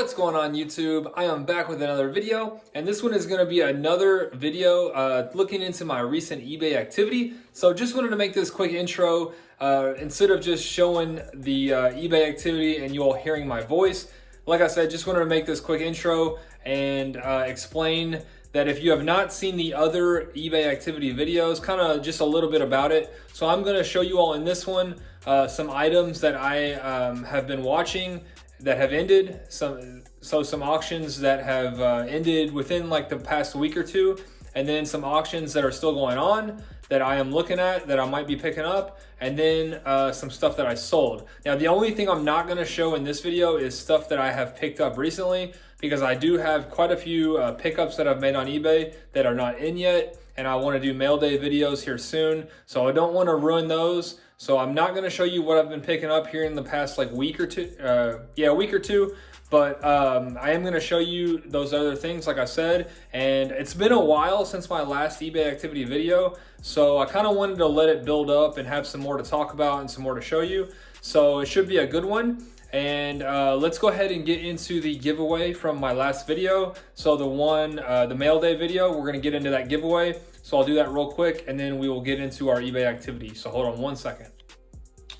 What's going on YouTube? I am back with another video, and this one is going to be another video looking into my recent eBay activity. So just wanted to make this quick intro instead of just showing the eBay activity and you all hearing my voice. Like I said, just wanted to make this quick intro and explain that if you have not seen the other eBay activity videos, kind of just a little bit about it. So I'm going to show you all in this one some items that I have been watching that have ended, some auctions that have ended within like the past week or two, and then some auctions that are still going on that I am looking at that I might be picking up, and then some stuff that I sold. Now the only thing I'm not going to show in this video is stuff that I have picked up recently, because I do have quite a few pickups that I've made on eBay that are not in yet, and I want to do mail day videos here soon, so I don't want to ruin those. So I'm not going to show you what I've been picking up here in the past like week or two, but I am going to show you those other things, like I said. And it's been a while since my last eBay activity video, so I kind of wanted to let it build up and have some more to talk about and some more to show you. So it should be a good one. And let's go ahead and get into the giveaway from my last video. So the mail day video, we're going to get into that giveaway. So I'll do that real quick, and then we will get into our eBay activity. So hold on one second.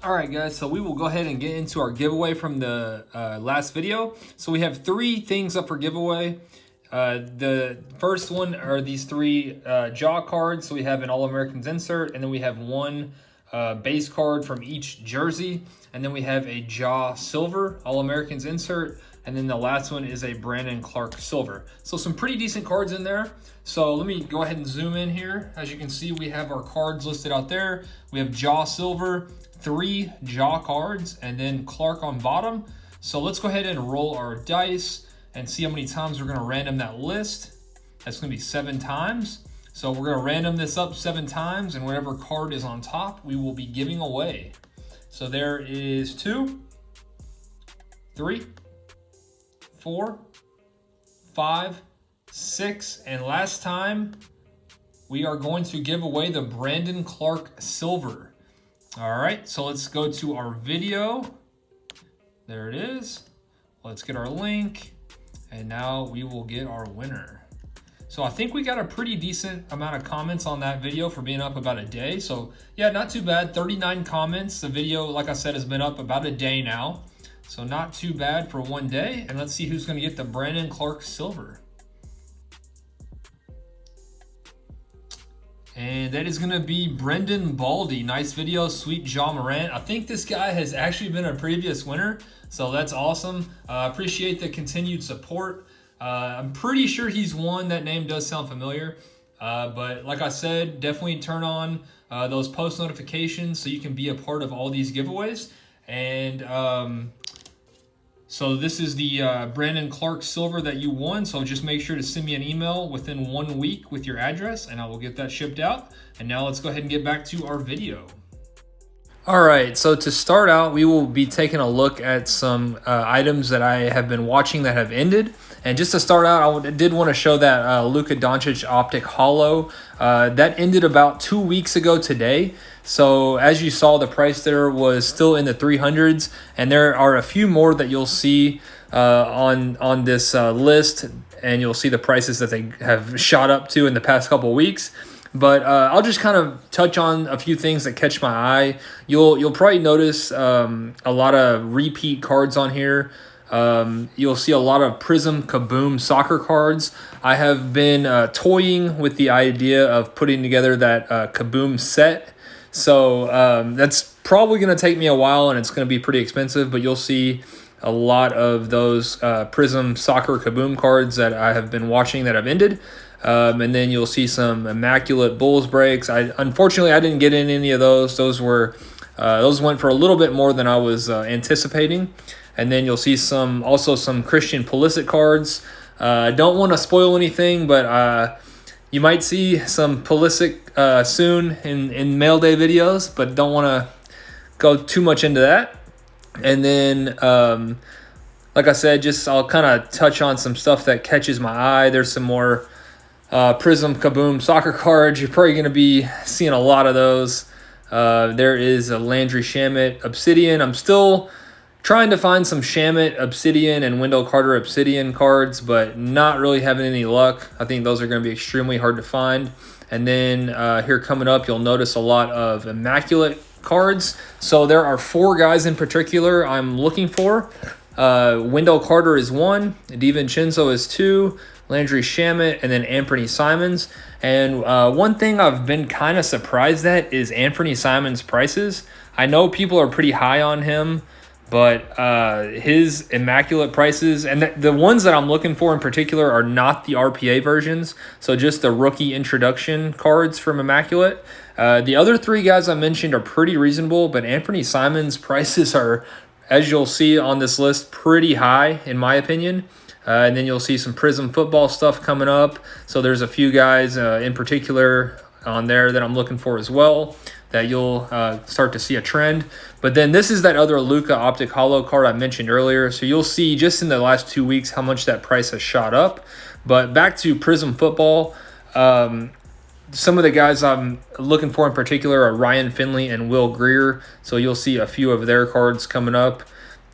All right, guys, so we will go ahead and get into our giveaway from the last video. So we have 3 things up for giveaway. The first one are these 3 jaw cards. So we have an All-Americans insert, and then we have 1 base card from each jersey. And then we have a jaw silver All-Americans insert. And then the last one is a Brandon Clark silver. So some pretty decent cards in there. So let me go ahead and zoom in here. As you can see, we have our cards listed out there. We have jaw silver, 3 jaw cards, and then Clark on bottom. So let's go ahead and roll our dice and see how many times we're gonna random that list. That's gonna be 7 times. So we're gonna random this up 7 times, and whatever card is on top, we will be giving away. So there is 2, 3, 4, 5, 6, and last time we are going to give away the Brandon Clark silver. All right, so let's go to our video. There it is. Let's get our link, and now we will get our winner. So I think we got a pretty decent amount of comments on that video for being up about a day. So yeah, not too bad, 39 comments. The video, like I said, has been up about a day now. So not too bad for one day. And let's see who's gonna get the Brandon Clark silver. And that is gonna be Brendan Baldy. Nice video, sweet John Morant. I think this guy has actually been a previous winner, so that's awesome. Appreciate the continued support. I'm pretty sure he's won. That name does sound familiar. But like I said, definitely turn on those post notifications so you can be a part of all these giveaways. And so this is the Brandon Clark silver that you won. So just make sure to send me an email within 1 week with your address, and I will get that shipped out. And now let's go ahead and get back to our video. All right, so to start out, we will be taking a look at some items that I have been watching that have ended. And just to start out, I did want to show that Luka Doncic Optic Holo. That ended about 2 weeks ago today. So as you saw, the price there was still in the 300s. And there are a few more that you'll see on this list. And you'll see the prices that they have shot up to in the past couple of weeks. But I'll just kind of touch on a few things that catch my eye. You'll probably notice a lot of repeat cards on here. You'll see a lot of Prism Kaboom soccer cards. I have been toying with the idea of putting together that Kaboom set. So that's probably going to take me a while, and it's going to be pretty expensive, but you'll see a lot of those Prism soccer Kaboom cards that I have been watching that have ended. And then you'll see some immaculate Bulls breaks. Unfortunately, I didn't get in any of those. Those went for a little bit more than I was anticipating. And then you'll see also some Christian Pulisic cards. I don't want to spoil anything, but you might see some Pulisic soon in mail day videos, but don't want to go too much into that. And then, like I said, I'll kind of touch on some stuff that catches my eye. There's some more Prism Kaboom soccer cards. You're probably going to be seeing a lot of those. There is a Landry Shamet Obsidian. I'm still Trying to find some Shamit Obsidian and Wendell Carter Obsidian cards, but not really having any luck. I think those are going to be extremely hard to find. And then here coming up, you'll notice a lot of Immaculate cards. So there are 4 guys in particular I'm looking for. Wendell Carter is 1, DiVincenzo is 2, Landry Shamit, and then Anthony Simons. And one thing I've been kind of surprised at is Anthony Simons' prices. I know people are pretty high on him, but his Immaculate prices, and the ones that I'm looking for in particular are not the RPA versions, so just the rookie introduction cards from Immaculate. The other 3 guys I mentioned are pretty reasonable, but Anthony Simons' prices are, as you'll see on this list, pretty high in my opinion. And then you'll see some Prism football stuff coming up. So there's a few guys in particular on there that I'm looking for as well, that you'll start to see a trend. But then this is that other Luka Optic Holo card I mentioned earlier. So you'll see just in the last 2 weeks how much that price has shot up. But back to Prism football, some of the guys I'm looking for in particular are Ryan Finley and Will Greer. So you'll see a few of their cards coming up.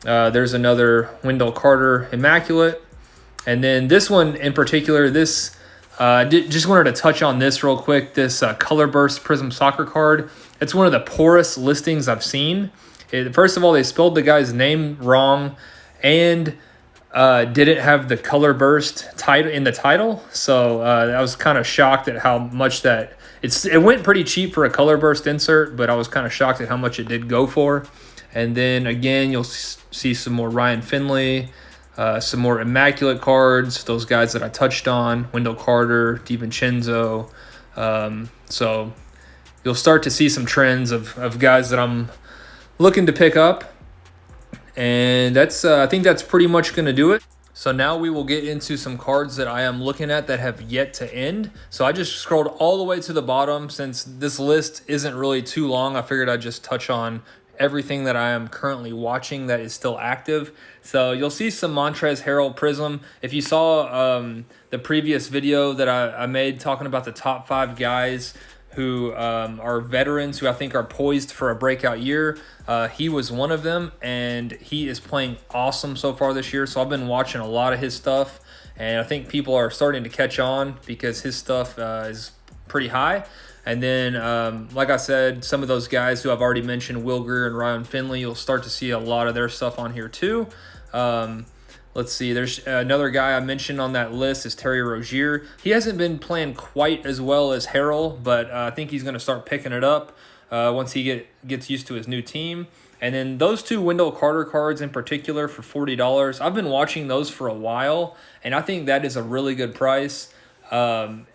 There's another Wendell Carter Immaculate. And then this one in particular, this just wanted to touch on this real quick. This Color Burst Prism Soccer card. It's one of the poorest listings I've seen. First of all, they spelled the guy's name wrong and didn't have the Color Burst title in the title. So I was kind of shocked at how much that it went pretty cheap for a Color Burst insert, but I was kind of shocked at how much it did go for. And then again, you'll see some more Ryan Finley. Some more Immaculate cards, those guys that I touched on, Wendell Carter, DiVincenzo. So you'll start to see some trends of guys that I'm looking to pick up. And that's I think that's pretty much going to do it. So now we will get into some cards that I am looking at that have yet to end. So I just scrolled all the way to the bottom. Since this list isn't really too long, I figured I'd just touch on everything that I am currently watching that is still active. So you'll see some Montrezl Harrell Prism. If you saw the previous video that I made talking about the top 5 guys who are veterans who I think are poised for a breakout year, he was one of them, and he is playing awesome so far this year. So I've been watching a lot of his stuff, and I think people are starting to catch on because his stuff is pretty high. And then, like I said, some of those guys who I've already mentioned, Will Greer and Ryan Finley, you'll start to see a lot of their stuff on here too. Let's see, there's another guy I mentioned on that list is Terry Rozier. He hasn't been playing quite as well as Harrell, but I think he's going to start picking it up once he gets used to his new team. And then those 2 Wendell Carter cards in particular for $40. I've been watching those for a while, and I think that is a really good price. I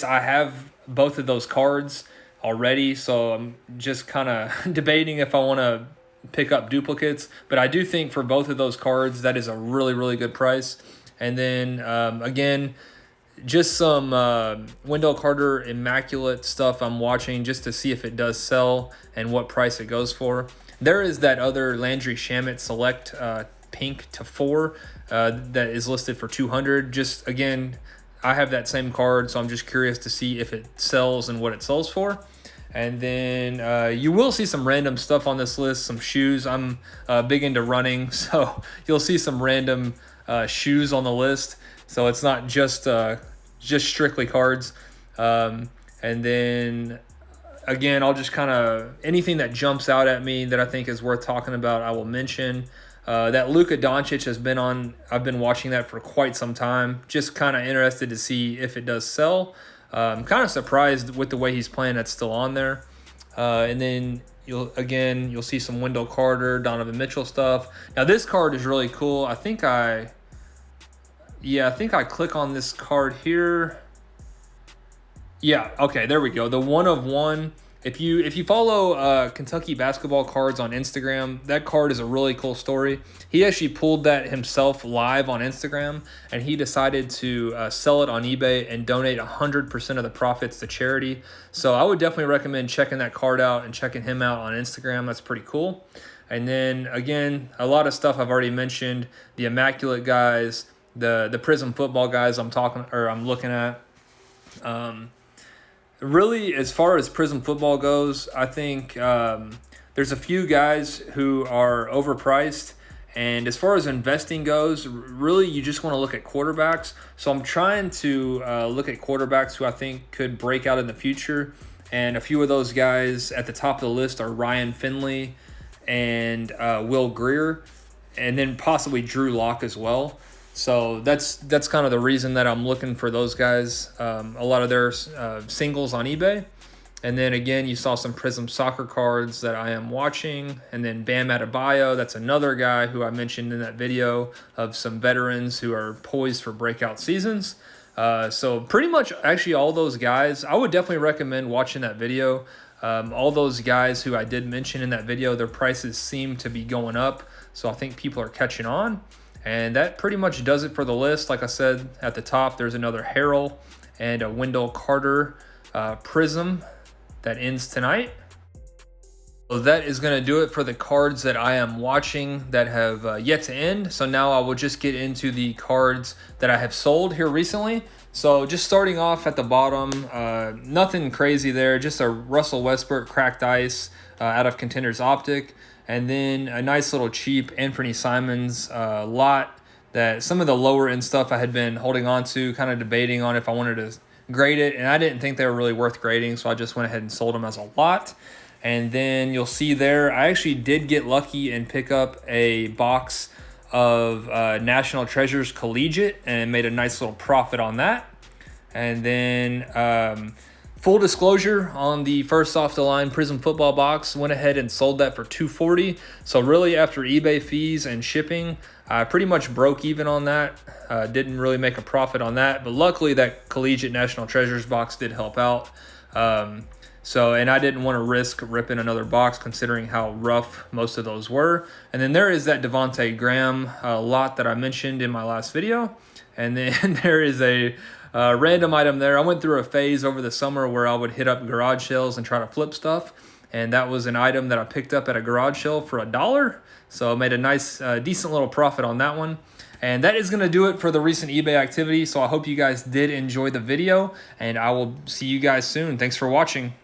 have both of those cards already, so I'm just kind of debating if I want to pick up duplicates, but I do think for both of those cards that is a really, really good price. And then again, just some Wendell Carter Immaculate stuff I'm watching just to see if it does sell and what price it goes for. There is that other Landry Shamit Select pink to 4 that is listed for $200. Just again, I have that same card, so I'm just curious to see if it sells and what it sells for. And then you will see some random stuff on this list, some shoes. I'm big into running, so you'll see some random shoes on the list. So it's not just strictly cards. And then, again, I'll just kind of, anything that jumps out at me that I think is worth talking about, I will mention. That Luka Doncic I've been watching that for quite some time. Just kind of interested to see if it does sell. I'm kind of surprised with the way he's playing that's still on there. And then you'll see some Wendell Carter, Donovan Mitchell stuff. Now this card is really cool. I think I click on this card here. Yeah, okay, there we go. The 1 of 1. If you follow Kentucky basketball cards on Instagram, that card is a really cool story. He actually pulled that himself live on Instagram, and he decided to sell it on eBay and donate 100% of the profits to charity. So I would definitely recommend checking that card out and checking him out on Instagram. That's pretty cool. And then again, a lot of stuff I've already mentioned. The Immaculate guys, the Prism football guys I'm looking at. Really, as far as Prism football goes, I think there's a few guys who are overpriced, And as far as investing goes, really you just want to look at quarterbacks. So I'm trying to look at quarterbacks who I think could break out in the future. And a few of those guys at the top of the list are Ryan Finley and Will Grier, and then possibly Drew Lock as well. So that's kind of the reason that I'm looking for those guys. A lot of their singles on eBay. And then again, you saw some Prism soccer cards that I am watching. And then Bam Adebayo, that's another guy who I mentioned in that video of some veterans who are poised for breakout seasons. So pretty much actually all those guys, I would definitely recommend watching that video. All those guys who I did mention in that video, their prices seem to be going up. So I think people are catching on. And that pretty much does it for the list. Like I said, at the top, there's another Harrell and a Wendell Carter Prism that ends tonight. So that is going to do it for the cards that I am watching that have yet to end. So now I will just get into the cards that I have sold here recently. So just starting off at the bottom, nothing crazy there, just a Russell Westbrook cracked ice out of Contenders Optic. And then a nice little cheap Anthony Simons lot that some of the lower end stuff I had been holding on to, kind of debating on if I wanted to grade it, and I didn't think they were really worth grading, so I just went ahead and sold them as a lot. And then you'll see there, I actually did get lucky and pick up a box of National Treasures Collegiate and made a nice little profit on that. And then full disclosure on the first off the line Prism football box, went ahead and sold that for $240. So really after eBay fees and shipping, I pretty much broke even on that. Didn't really make a profit on that, but luckily that Collegiate National Treasures box did help out. And I didn't want to risk ripping another box considering how rough most of those were. And then there is that Devontae Graham lot that I mentioned in my last video. And then there is a random item there. I went through a phase over the summer where I would hit up garage sales and try to flip stuff. And that was an item that I picked up at a garage sale for $1. So I made a nice, decent little profit on that one. And that is going to do it for the recent eBay activity. So I hope you guys did enjoy the video, and I will see you guys soon. Thanks for watching.